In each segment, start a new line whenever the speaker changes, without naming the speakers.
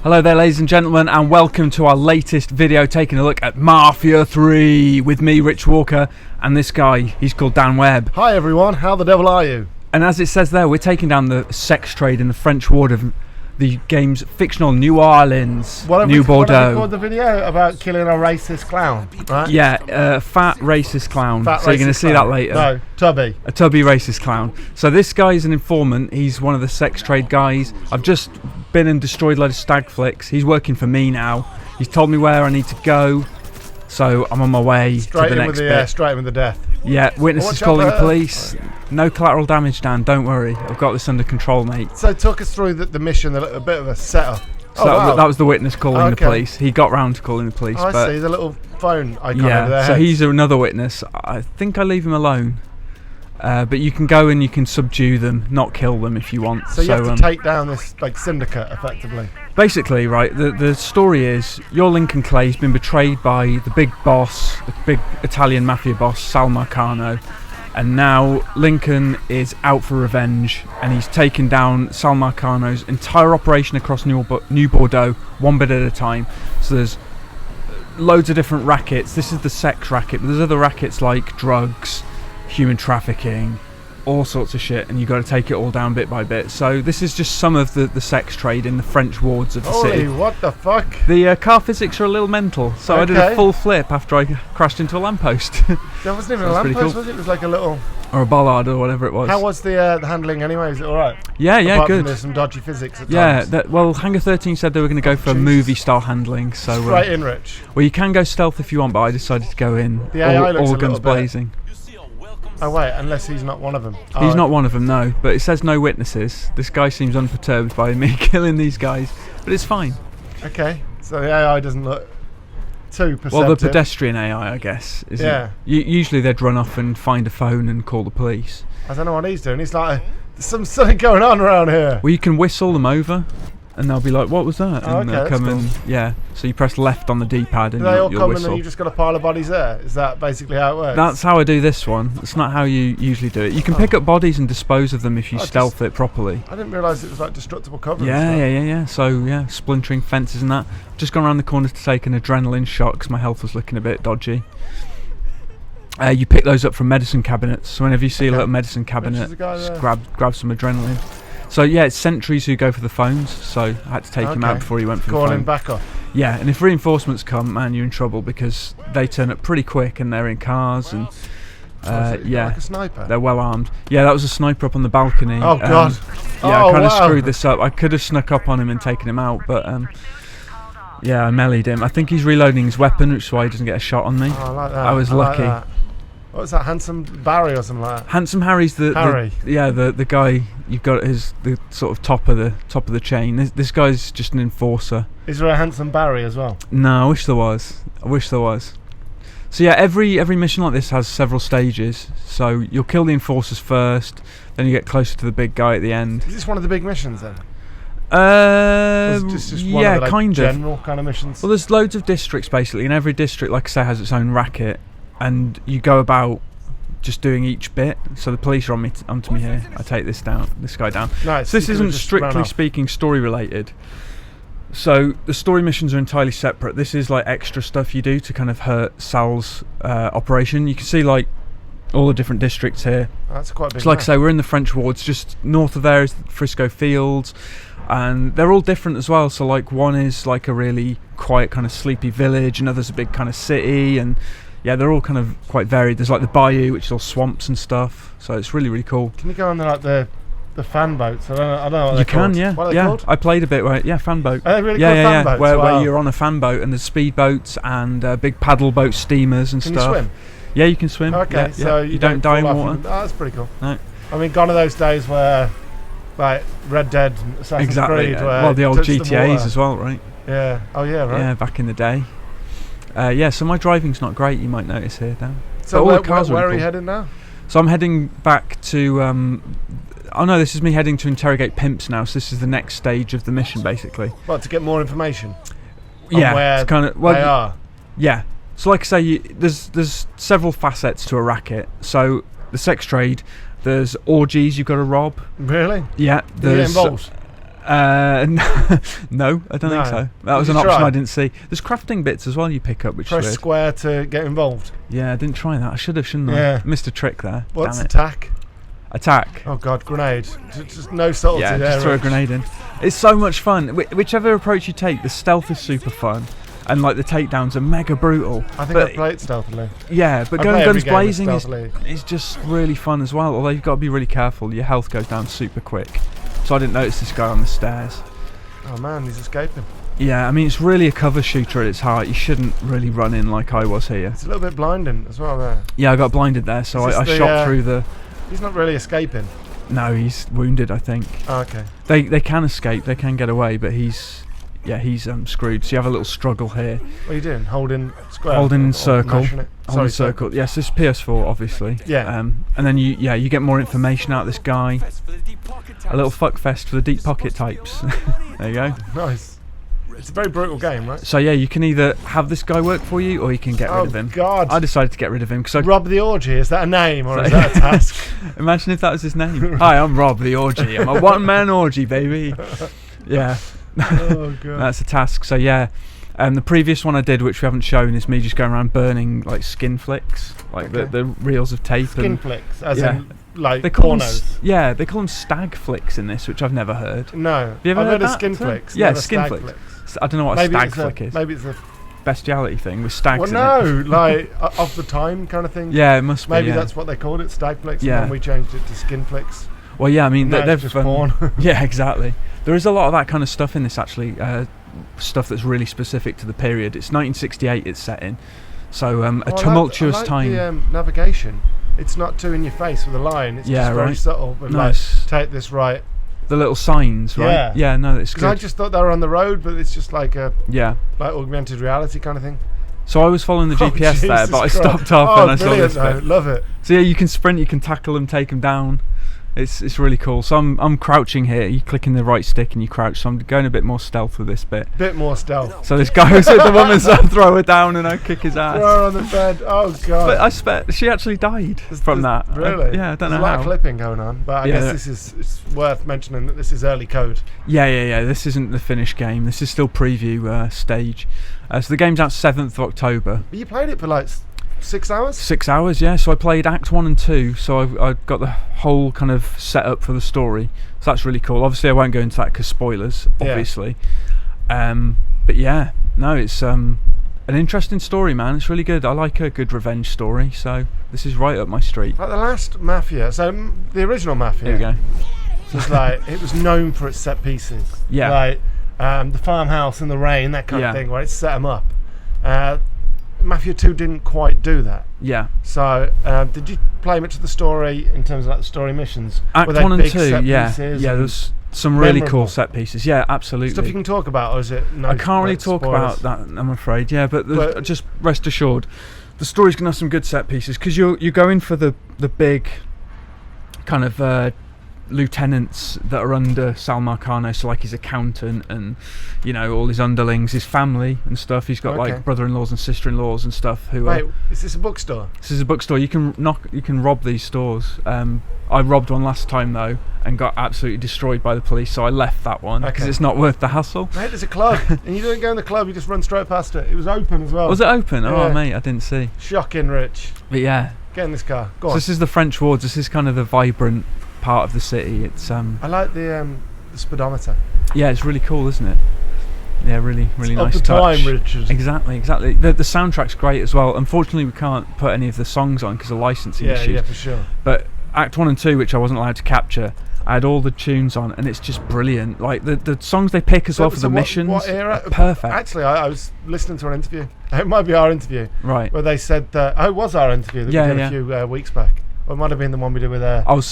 Hello there, ladies and gentlemen, and welcome to our latest video taking a look at Mafia 3 with me, Rich Walker, and this guy. He's called Dan Webb.
Hi everyone, how the devil are you?
And as it says there, we're taking down the sex trade in the French ward of the game's fictional New Orleans, New Bordeaux.
What have we called the video about killing a racist clown, right?
Yeah, fat racist clown. So you're going to see that later.
No, Tubby.
A Tubby racist clown. So this guy's an informant. He's one of the sex trade guys. I've just been and destroyed a load of stag flicks. He's working for me now. He's told me where I need to go. So I'm on my way to the next bit.
Straight in with the death.
Yeah, witnesses calling the police. No collateral damage, Dan, don't worry. I've got this under control, mate.
So talk us through the mission, a bit of a setup.
So that was the witness calling the police. He got round to calling the police.
I see, the little phone icon over there.
So he's another witness. I think I leave him alone. But you can go and you can subdue them, not kill them if you want.
So you have to take down this syndicate, effectively.
Basically, right, the story is you're Lincoln Clay's been betrayed by the big boss, the big Italian mafia boss, Sal Marcano. And now Lincoln is out for revenge, and he's taken down Sal Marcano's entire operation across New Bordeaux, one bit at a time. So there's loads of different rackets. This is the sex racket, but there's other rackets like drugs, human trafficking, all sorts of shit, and you've got to take it all down bit by bit. So this is just some of the sex trade in the French wards of the city.
What the fuck?
The car physics are a little mental, so I did a full flip after I crashed into a lamppost.
There wasn't even a lamppost, was it? It was like a little...
Or a bollard or whatever it was.
How was the handling anyway? Is it alright?
Yeah,
Apart
good.
From there's some dodgy physics at times.
Yeah, well, Hangar 13 said they were going to go for movie-style handling. So
straight in, Rich.
Well, you can go stealth if you want, but I decided to go in
the AI looks
all guns blazing.
Oh wait, unless he's not one of them.
He's not one of them, no. But it says no witnesses. This guy seems unperturbed by me killing these guys, but it's fine.
Okay, so the AI doesn't look too perceptive.
Well, the pedestrian AI, I guess. Usually they'd run off and find a phone and call the police.
I don't know what he's doing. He's like, there's something going on around here.
Well, you can whistle them over, and they'll be like, "What was that?" And they'll come and so you press left on the D-pad and you'll come
whistle. And then you just got a pile of bodies there. Is that basically how it works?
That's how I do this one. It's not how you usually do it. You can pick up bodies and dispose of them if you stealth it properly.
I didn't realise it was like destructible cover.
Yeah. So splintering fences and that. Just gone around the corner to take an adrenaline shot because my health was looking a bit dodgy. You pick those up from medicine cabinets. So whenever you see a little medicine cabinet, just grab some adrenaline. So yeah, it's sentries who go for the phones. So I had to take him out before he went for the phone.
Call him back off.
Yeah, and if reinforcements come, man, you're in trouble because they turn up pretty quick and they're in cars and
like a sniper.
They're well armed. Yeah, that was a sniper up on the balcony.
Oh god.
Yeah, I kind of screwed this up. I could have snuck up on him and taken him out, but yeah, I meleeed him. I think he's reloading his weapon, which is why he doesn't get a shot on me.
Oh, I like that.
I was lucky.
Like what was that, Handsome Barry or something like that?
Handsome Harry's the guy you've got the sort of top of the chain. This guy's just an enforcer.
Is there a Handsome Barry as well?
No, I wish there was. So yeah, every mission like this has several stages. So you'll kill the enforcers first, then you get closer to the big guy at the end.
Is this one of the big missions then?
Just one of the,
kind of general kind of missions.
Well, there's loads of districts basically, and every district, like I say, has its own racket. And you go about just doing each bit. So the police are onto me here. I take this guy down.
Nice.
So this isn't strictly speaking story related. So the story missions are entirely separate. This is like extra stuff you do to kind of hurt Sal's operation. You can see like all the different districts here.
That's quite big.
So like I say, we're in the French wards. Just north of there is Frisco Fields. And they're all different as well. So like one is like a really quiet kind of sleepy village. Another's a big kind of city. And yeah, they're all kind of quite varied. There's like the bayou, which is all swamps and stuff. So it's really, really cool.
Can you go on the fan boats? I don't know what they're
called.
You can,
What are they called? I played a bit fan boat.
Are they really called fan boats?
Where you're on a fan boat and there's speed boats and big paddle boat steamers and stuff.
Can you swim?
Yeah, you can swim.
Okay, so you
don't die in water.
That's pretty cool.
No.
I mean, gone are those days where like Red Dead and Assassin's Creed.
Well, the old GTAs as well, right?
Yeah. Oh yeah, right.
Yeah, back in the day. So my driving's not great, you might notice here, Dan.
So where are you heading now?
So I'm heading back to... oh no, this is me heading to interrogate pimps now, so this is the next stage of the mission, basically.
What, to get more information?
Yeah,
where
it's kind of,
they are?
Yeah. So like I say, there's several facets to a racket. So the sex trade, there's orgies you've got to rob.
Really?
Yeah.
Do you get involved?
No, I don't think so. That was
Did
an
you
option
try?
I didn't see. There's crafting bits as well you pick up, which
Press
is weird.
square to get involved.
Yeah, I didn't try that. I should have, shouldn't I?
Yeah.
Missed a trick there.
What's
Damn it.
attack?
Attack.
Oh god, grenade. Just no subtlety
Yeah,
there.
just throw a
Rich.
grenade in. It's so much fun. Whichever approach you take, the stealth is super fun, and like the takedowns are mega brutal.
I think
But
I play it stealthily.
yeah, but
I
going
play every
guns
game
blazing
stealthily.
is just really fun as well. Although you've got to be really careful. Your health goes down super quick. So I didn't notice this guy on the stairs.
Oh man, he's escaping.
Yeah, I mean it's really a cover shooter at its heart. You shouldn't really run in like I was here.
It's a little bit blinding as well there.
Yeah, I got blinded there, so
Is
I
this the,
shot through the.
He's not really escaping.
No, he's wounded, I think.
Oh, okay.
They can escape, they can get away, but he's screwed. So you have a little struggle here.
What are you doing? Holding square?
Holding
or
circle.
mashing it?
Holding
Sorry,
circle. Yes, this is PS4, obviously.
Yeah.
And then you get more information out of this guy. A little fuckfest for the deep pocket types. There you go.
Nice. It's a very brutal game, right?
So yeah, you can either have this guy work for you, or you can get rid of him.
God.
I decided to get rid of him because
Rob the Orgy, is that a name or is that a task?
imagine if that was his name. Hi, I'm Rob the Orgy. I'm a one-man orgy, baby. Yeah.
Oh god.
That's a task. So yeah, the previous one I did, which we haven't shown, is me just going around burning like skin flicks, like
Okay.
the reels of tape.
Skin
and
flicks, as
yeah.
in like
they call them,
pornos.
yeah, they call them stag flicks in this, which I've never heard.
No,
you ever
I've heard of
that
skin
term?
flicks.
Yeah,
never
skin
stag
flicks.
flicks.
I don't know what
Maybe
a stag
it's
flick is.
Maybe it's a
Bestiality thing with stags
well,
in it.
no, like of the time kind of thing.
Yeah, it must be.
Maybe
yeah.
that's what they called it, stag flicks.
Yeah.
And then we changed it to skin flicks.
Well, yeah, I mean
No,
they've
it's just porn.
Yeah, exactly. There is a lot of that kind of stuff in this actually. Stuff that's really specific to the period. It's 1968. It's set in, so a tumultuous
I like
time.
The navigation. It's not too in your face with a line. It's
Yeah,
just very
right.
subtle. But
Nice.
like, take this right.
The little signs, right?
Yeah.
Yeah, no, it's
Because I
good.
just thought they were on the road, but it's just like a
Yeah.
like augmented reality kind of thing.
So I was following the GPS there,
Jesus
but I
Christ.
stopped off
Oh,
and I saw
brilliant,
this bit.
though. Love it.
So yeah, you can sprint, you can tackle them, take them down. It's really cool. So I'm crouching here. You clicking the right stick and you crouch. So I'm going a bit more stealth with this bit.
Bit more stealth.
So this guy was with the woman, so I throw her down and I kick his ass.
Throw her on the bed. Oh god.
But I bet she actually died from that.
Really?
Yeah, I don't
There's
know
a lot
how.
of clipping going on, but I
Yeah.
guess it's worth mentioning that this is early code.
Yeah. This isn't the finished game. This is still preview stage. So the game's out 7th of October.
But you played it for like 6 hours?
6 hours, yeah. So I played Act 1 and 2, so I got the whole kind of setup for the story. So that's really cool. Obviously, I won't go into that because spoilers,
Yeah.
obviously. But yeah, no, it's an interesting story, man. It's really good. I like a good revenge story, so this is right up my street.
Like the last Mafia, so the original Mafia.
Here we go.
Was like it was known for its set pieces.
Yeah.
Like the farmhouse in the rain, that kind of
Yeah.
thing, where it set them up. Mafia 2 didn't quite do that.
Yeah.
So, did you play much of the story in terms of like the story missions?
Act
Were they
1 and
big
2,
set
yeah.
pieces
Yeah,
and
there's some really
memorable
cool set pieces. Yeah, absolutely.
stuff you can talk about, or is it? No,
I can't really
like,
talk
spoilers?
about that, I'm afraid. Yeah, but
But-
just rest assured, the story's gonna have some good set pieces because you're going for the big kind of lieutenants that are under Sal Marcano, so like his accountant and all his underlings, his family and stuff. He's got
Okay.
like brother-in-laws and sister-in-laws and stuff. Who
Wait, is this a bookstore?
this is a bookstore. You can rob these stores. I robbed one last time though and got absolutely destroyed by the police, so I left that one because
Okay.
it's not worth the hassle.
Mate, there's a club, and you don't go in the club. You just run straight past it. It was open as well.
Was it open?
Yeah.
Oh mate, I didn't see.
Shocking, Rich.
But yeah.
Get in this car. Go
So
on.
this is the French wards. This is kind of the vibrant part of the city. It's
I like the speedometer.
yeah, it's really cool, isn't it? Yeah, really
It's
nice
of the
touch.
time, Richard.
Exactly. The soundtrack's great as well. Unfortunately, we can't put any of the songs on because of licensing
Yeah,
issues.
yeah, for sure.
But Act 1 and 2, which I wasn't allowed to capture, I had all the tunes on, and it's just brilliant. Like the songs they pick as well for the missions.
What era?
are perfect.
Actually, I was listening to an interview. It might be our interview
Right.
where they said that. Oh, it was our interview that
Yeah,
we did
yeah.
a few weeks back. Or it might have been the one we did with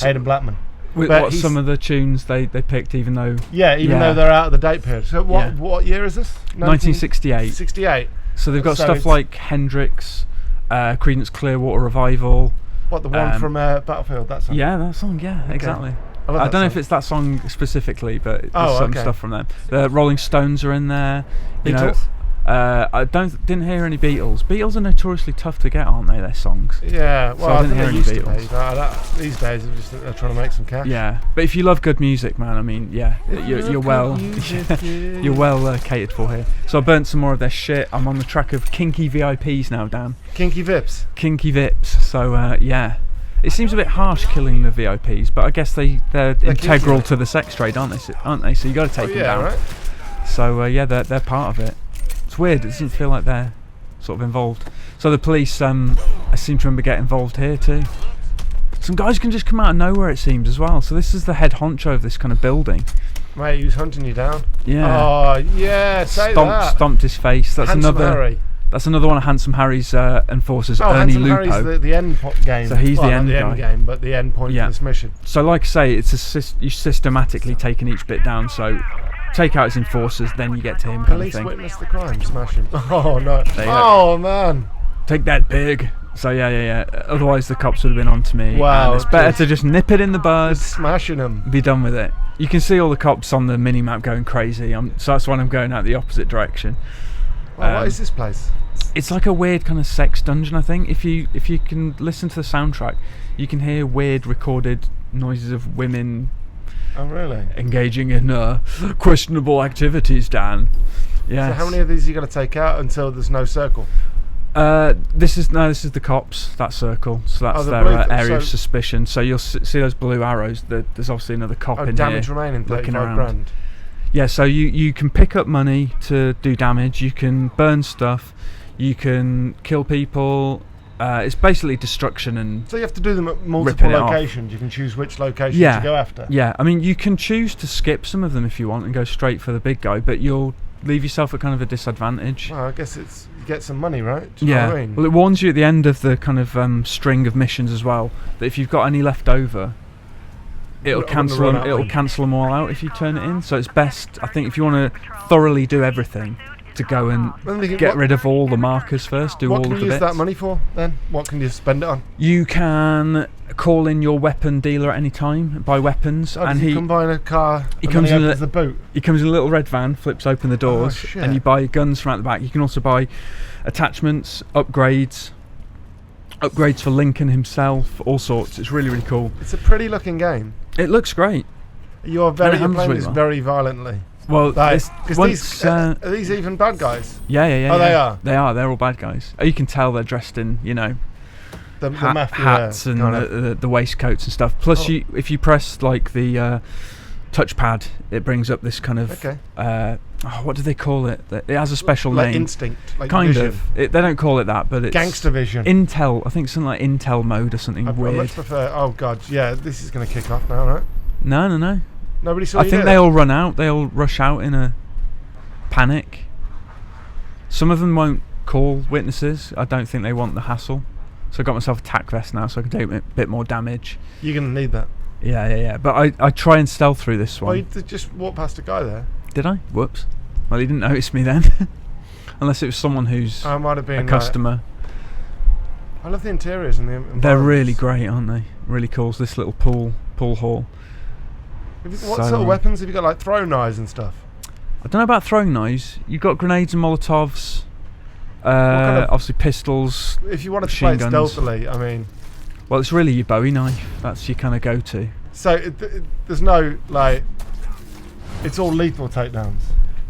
Hayden Blackman.
With
but
what
he's-
some of the tunes they picked, even though
Yeah, even
Yeah.
though they're out of the date period. So
Yeah.
what year is this?
1968.
68.
So they've got
So
stuff
it's-
like Hendrix, Creedence Clearwater Revival.
What, the one
Um,
from Battlefield? That song?
Yeah, that song. Yeah, exactly.
I love
I
that
don't know if
song.
it's that song specifically, but there's
Oh,
some
okay.
stuff from them. The Rolling Stones are in there. You know,
Beatles?
I didn't hear any Beatles. Beatles are notoriously tough to get, aren't they? Their songs.
Yeah, well,
So I didn't hear
they
any
used to
Beatles.
be. These days, I just think they're trying to make some cash.
Yeah, but if you love good music, man, I mean, yeah, you're well, you're well catered for here. So I burnt some more of their shit. I'm on the track of Kinky VIPs now, Dan.
Kinky Vips.
Kinky Vips. So yeah, it seems a bit harsh killing the VIPs, but I guess they're integral to the sex trade, aren't they? So you got to take them down.
Right.
So yeah, they're part of it. It's weird. It doesn't feel like they're sort of involved. So the police, I seem to remember, get involved here too. Some guys can just come out of nowhere, it seems, as well. So this is the head honcho of this kind of building.
Mate, he was hunting you down.
Yeah.
Oh yeah, say that.
Stomped his face. That's
Handsome
another.
Harry.
That's another one of Handsome Harry's enforcers, Ernie
Handsome
Lupo.
Harry's the end game.
So he's
well,
the end
not the
guy.
end game, but the end point of this mission.
So like I say, it's you systematically taking each bit down. So take out his enforcers, then you get to him.
Police
kind of thing.
witness the crime, smash him. Oh no!
Go.
Man!
Take that, pig. So yeah. Otherwise, the cops would have been on to me.
Wow!
And it's better to just nip it in the bud.
Smashing them.
Be done with it. You can see all the cops on the mini map going crazy. So that's when I'm going out the opposite direction.
What is this place?
It's like a weird kind of sex dungeon, I think. If you can listen to the soundtrack, you can hear weird recorded noises of women.
Oh really?
Engaging in questionable activities, Dan. Yeah.
So how many of these are you going to take out until there's no circle?
This is the cops. That circle. So that's their area of suspicion. So you'll see those blue arrows. There's obviously another cop in
damage
here
remaining,
looking
35
around.
grand.
Yeah. So you can pick up money to do damage. You can burn stuff. You can kill people. It's basically destruction and.
So you have to do them at multiple locations. You can choose which location to go after.
Yeah. I mean, you can choose to skip some of them if you want and go straight for the big guy, but you'll leave yourself at kind of a disadvantage.
Well, I guess you get some money, right?
Do you know what I mean? Well, it warns you at the end of the kind of string of missions as well that if you've got any left over, it'll cancel them all out if you turn it in. So it's best, I think, if you want to thoroughly do everything, to go and get rid of all the markers first. Do all of the bits. What can you use
that money for then? What can you spend it on?
You can call in your weapon dealer at any time, buy weapons, and he
combine a car.
He comes in
the boot.
He comes in a little red van, flips open the doors, and you buy guns from out the back. You can also buy attachments, upgrades for Lincoln himself, all sorts. It's really, really cool.
It's a pretty looking game.
It looks great.
You're playing this very violently.
Well,
are these even bad guys?
Yeah.
They are.
They are. They're all bad guys. You can tell they're dressed in,
the Mafia
hats and the waistcoats and stuff. Plus, if you press like the touchpad, it brings up this kind of what do they call it? It has a special name.
Instinct, like
kind
vision.
of. They don't call it that, but it's
gangster vision.
Intel. I think something like Intel mode or something weird.
I much prefer. Oh god, yeah. This is going to kick off now, right?
No.
Nobody saw
I think they all run out. They all rush out in a panic. Some of them won't call witnesses. I don't think they want the hassle. So I got myself a tac vest now, so I can do a bit more damage.
You're going to need that.
Yeah. But I try and stealth through this one.
Well, you just walked past a guy there.
Did I? Whoops. Well, he didn't notice me then. Unless it was someone who's
might have been
a customer.
I love the interiors and the environments.
They're really great, aren't they? Really cool. This little pool hall.
What sort of weapons have you got? Like throwing knives and stuff?
I don't know about throwing knives. You've got grenades and Molotovs. Obviously pistols.
If you wanted to play it stealthily, I mean.
Well, it's really your Bowie knife. That's your kind of go-to.
So there's no it's all lethal takedowns.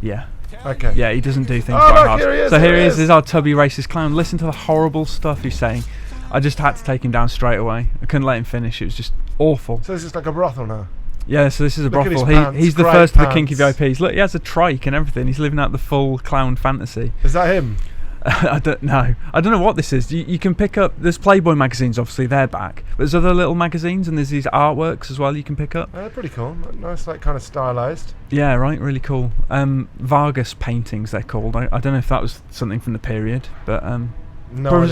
Yeah.
Okay.
Yeah, he doesn't do things by half.
Here he is,
so here he is. There's our Tubby racist clown. Listen to the horrible stuff he's saying. I just had to take him down straight away. I couldn't let him finish. It was just awful.
So this is like a brothel now.
Yeah, so this is a brothel. He's the first of the Kinky VIPs. Look, he has a trike and everything. He's living out the full clown fantasy.
Is that him?
I don't know. I don't know what this is. You can pick up. There's Playboy magazines, obviously they're back. But there's other little magazines and there's these artworks as well you can pick up.
They're pretty cool. Nice, like kind of stylized.
Yeah, right. Really cool. Vargas paintings they're called. I don't know if that was something from the period, but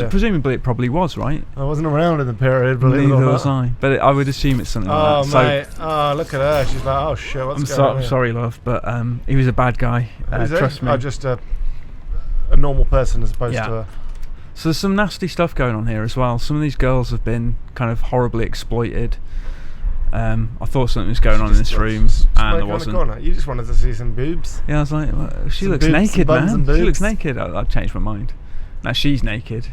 presumably it probably was, right?
I wasn't around in the period, believe it or not.
Neither was I. But I would assume it's something like that.
Mate. Oh, look at her. She's like, oh shit, what's going on?
I'm sorry, love, but he was a bad guy. Trust me.
I'm just a normal person as opposed to a...
So there's some nasty stuff going on here as well. Some of these girls have been kind of horribly exploited. I thought something was going on in this room, and there wasn't.
You just wanted to see some boobs.
Yeah, I was like, well, she looks
boobs,
naked, man.
She
looks naked. I've changed my mind. Now she's naked.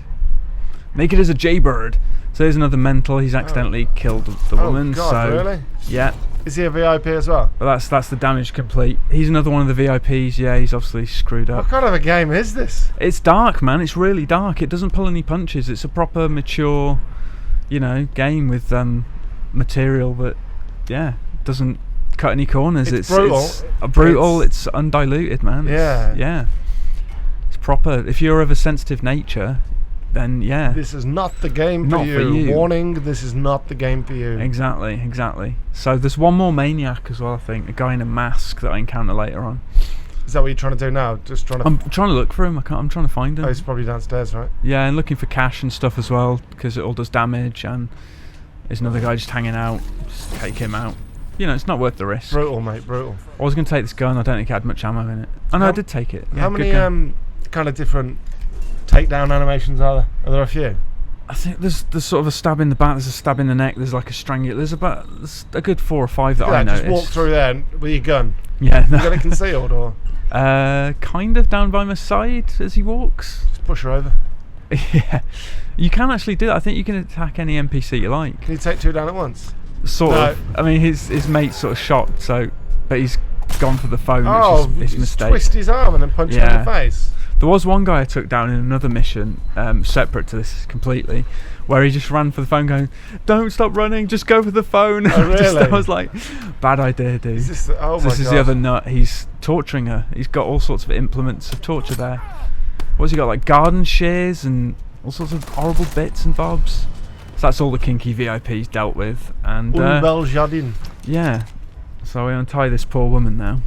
Naked as a jaybird. So there's another mental. He's accidentally killed the woman.
God,
so
really?
Yeah.
Is he a VIP as well?
But that's the damage complete. He's another one of the VIPs. Yeah, he's obviously screwed up.
What kind of a game is this?
It's dark, man. It's really dark. It doesn't pull any punches. It's a proper mature, game with material that, doesn't cut any corners.
It's brutal.
It's brutal. It's undiluted, man.
Yeah.
It's proper. If you're of a sensitive nature, then
this is not the game for you. Warning, this is not the game for you.
Exactly. So there's one more maniac as well, I think, a guy in a mask that I encounter later on.
Is that what you're trying to do now?
I'm trying to look for him. I'm trying to find him.
Oh, he's probably downstairs, right?
Yeah, and looking for cash and stuff as well, because it all does damage, and there's another guy just hanging out. Just take him out. It's not worth the risk.
Brutal, mate, brutal.
I was going to take this gun. I don't think it had much ammo in it. Oh no, I did take it. Yeah,
how many kind of different takedown animations are there? Are there a few?
I think there's sort of a stab in the back, there's a stab in the neck, there's like a strangle. There's a good 4 or 5 that I noticed.
Just walk through there with your gun.
Yeah, no.
You got it concealed, or?
Kind of down by my side as he walks.
Just push her over.
Yeah, you can actually do that. I think you can attack any NPC you like.
Can you take 2 down at once?
Sort of. I mean, his mate's sort of shot, but he's gone for the phone, which is his mistake.
Twist his arm and then punch him in the face.
There was one guy I took down in another mission, separate to this completely, where he just ran for the phone going, "Don't stop running, just go for the phone."
Oh, really?
I was like, bad idea, dude.
This is
the other nut. He's torturing her. He's got all sorts of implements of torture there. What's he got, like garden shears and all sorts of horrible bits and bobs? So that's all the Kinky VIPs dealt with. And yeah. So we untie this poor woman now.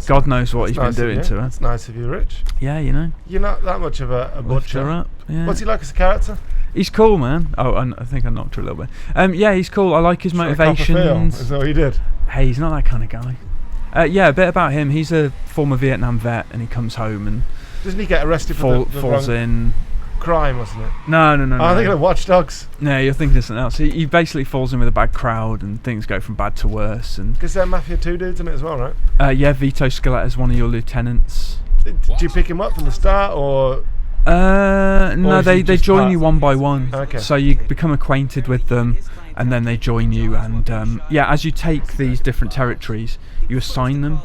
God knows what he's been doing to her.
It's nice of you, Rich.
Yeah,
You're not that much of a butcher.
Her up. Yeah.
What's he like as a character?
He's cool, man. Oh, I think I knocked her a little bit. Yeah, he's cool. I like his motivations.
Is that what he did?
Hey, he's not that kind of guy. Yeah, a bit about him. He's a former Vietnam vet, and he comes home and
doesn't he get arrested for the
falls in
crime, wasn't it?
No.
I'm thinking of Watch Dogs.
No, you're thinking of something else. He basically falls in with a bad crowd, and things go from bad to worse. And
because they're Mafia 2 dudes in it as well, right?
Yeah, Vito Scaletta is one of your lieutenants.
Did you pick him up from the start, or?
No, they join you one by one.
Okay.
So you become acquainted with them, and then they join you. And as you take these different territories, you assign them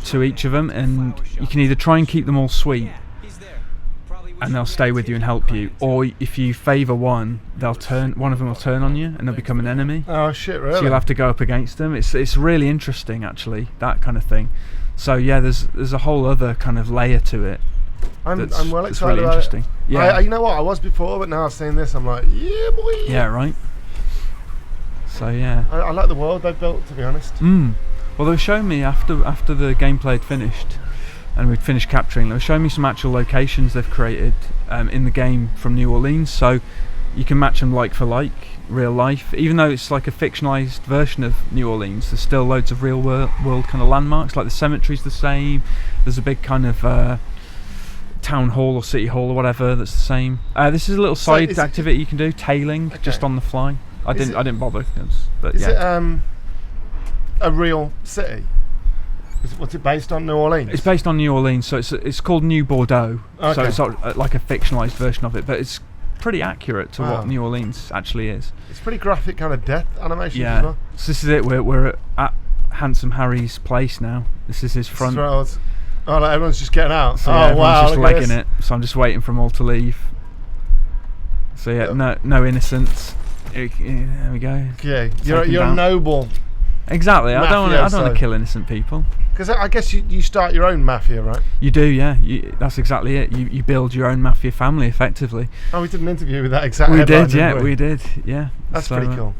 to each of them, and you can either try and keep them all sweet, and they'll stay with you and help you, or if you favour one of them will turn on you and they'll become an enemy.
Oh shit, really?
So you'll have to go up against them. It's really interesting, actually, that kind of thing. So yeah, there's a whole other kind of layer to it.
I'm well excited
really
about
interesting.
It.
Yeah.
You know what, I was before, but now I've seen this, I'm like, yeah boy.
Yeah, right. So yeah.
I like the world they've built, to be honest.
Well, they were showing me after the gameplay had finished, and we'd finished capturing, they were showing me some actual locations they've created in the game from New Orleans, so you can match them like for like, real life. Even though it's like a fictionalised version of New Orleans, there's still loads of real world kind of landmarks, like the cemetery's the same, there's a big kind of town hall or city hall or whatever that's the same. This is a little side activity you can do, tailing, just on the fly. I didn't bother, but
is it a real city? What's it based on? New Orleans?
It's based on New Orleans, so it's called New Bordeaux.
Okay.
So it's sort of like a fictionalised version of it, but it's pretty accurate to what New Orleans actually is.
It's pretty graphic kind of death animation
as
well.
So this is it. We're at Handsome Harry's place now. This is his front.
Like everyone's just getting out.
So everyone's just legging it. So I'm just waiting for them all to leave. So no innocence. There we go.
Okay, you're a noble.
Exactly. I don't want to kill innocent people.
Because I guess you start your own mafia, right?
You do, yeah. That's exactly it. You build your own mafia family, effectively.
Oh, we did an interview with that exact
We
headline,
did, yeah.
That's pretty cool.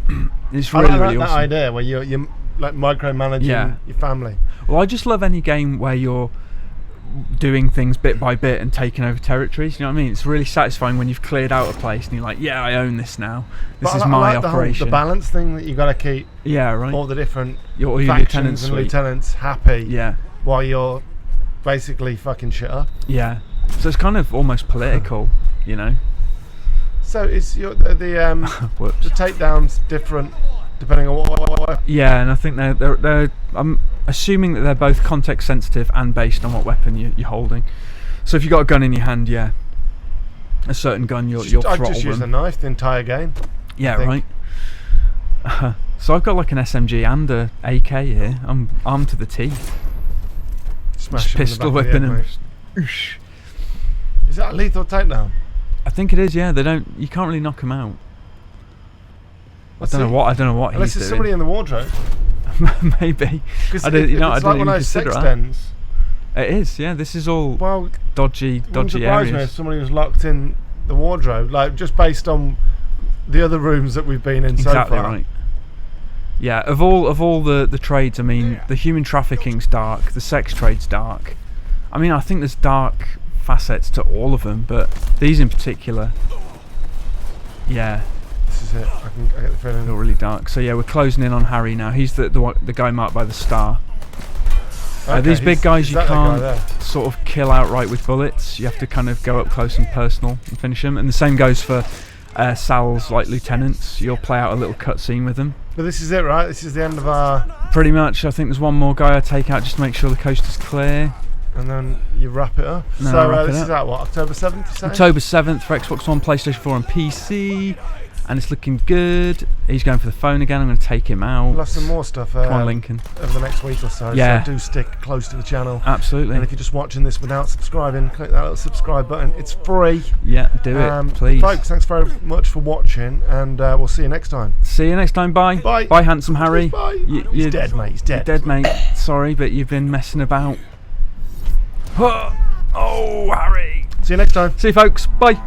It's really
like
awesome.
That idea where you're like micromanaging your family.
Well, I just love any game where you're doing things bit by bit and taking over territories. You know what I mean? It's really satisfying when you've cleared out a place and you're like, yeah, I own this now. This is my operation.
The balance thing that you got to keep.
Yeah, right.
All the different
your
factions and lieutenants happy.
Yeah.
While you're basically fucking shit up.
Yeah. So it's kind of almost political, you know.
So is the takedowns different depending on what.
Yeah, and I think they're I'm assuming that they're both context sensitive and based on what weapon you're holding. So if you've got a gun in your hand, yeah, a certain gun, you'll throttle them.
I just use a knife the entire game.
Yeah, right. So I've got like an SMG and a AK here. I'm armed to the teeth.
Smash him in the
pistol
back of the
whipping
head,
him.
mate. Is that a lethal takedown?
I think it is. Yeah, you can't really knock them out. I don't know what
Unless
he's
there's somebody
doing.
in the wardrobe.
Maybe.
Because
I didn't
it's like
even
one of those
consider
sex
that.
dens.
It is. Yeah, this is all
Well,
dodgy
wouldn't surprise me if
areas.
somebody was locked in the wardrobe, like just based on the other rooms that we've been in
Exactly
so far.
right. Yeah, of all the trades, I mean, the human trafficking's dark, the sex trade's dark. I mean, I think there's dark facets to all of them, but these in particular, yeah,
This is it. I get the feeling.
feel really dark. So yeah, we're closing in on Harry now. He's the guy marked by the star. These big guys
is
you
that the guy
can't
there?
sort of kill outright with bullets. You have to kind of go up close and personal and finish them. And the same goes for Sal's like lieutenants. You'll play out a little cutscene with them.
But this is it, right? This is the end of our.
Pretty much. I think there's one more guy I take out just to make sure the coast is clear.
And then you wrap it up.
No,
So
wrap it
this
up.
is at what? October 7th, you say?
October 7th for Xbox One, PlayStation 4 and PC. And it's looking good. He's going for the phone again. I'm going to take him out.
We'll have some more stuff
Come on, Lincoln.
over the next week or so.
Yeah.
So do stick close to the channel.
Absolutely.
And if you're just watching this without subscribing, click that little subscribe button. It's free.
Yeah, do it, please.
Folks, thanks very much for watching, and we'll see you next time.
See you next time. Bye.
Bye.
Bye, handsome Harry.
Bye.
He's
He's dead, mate. He's dead.
You're dead, mate. Sorry, but you've been messing about. Oh, Harry.
See you next time.
See you, folks. Bye.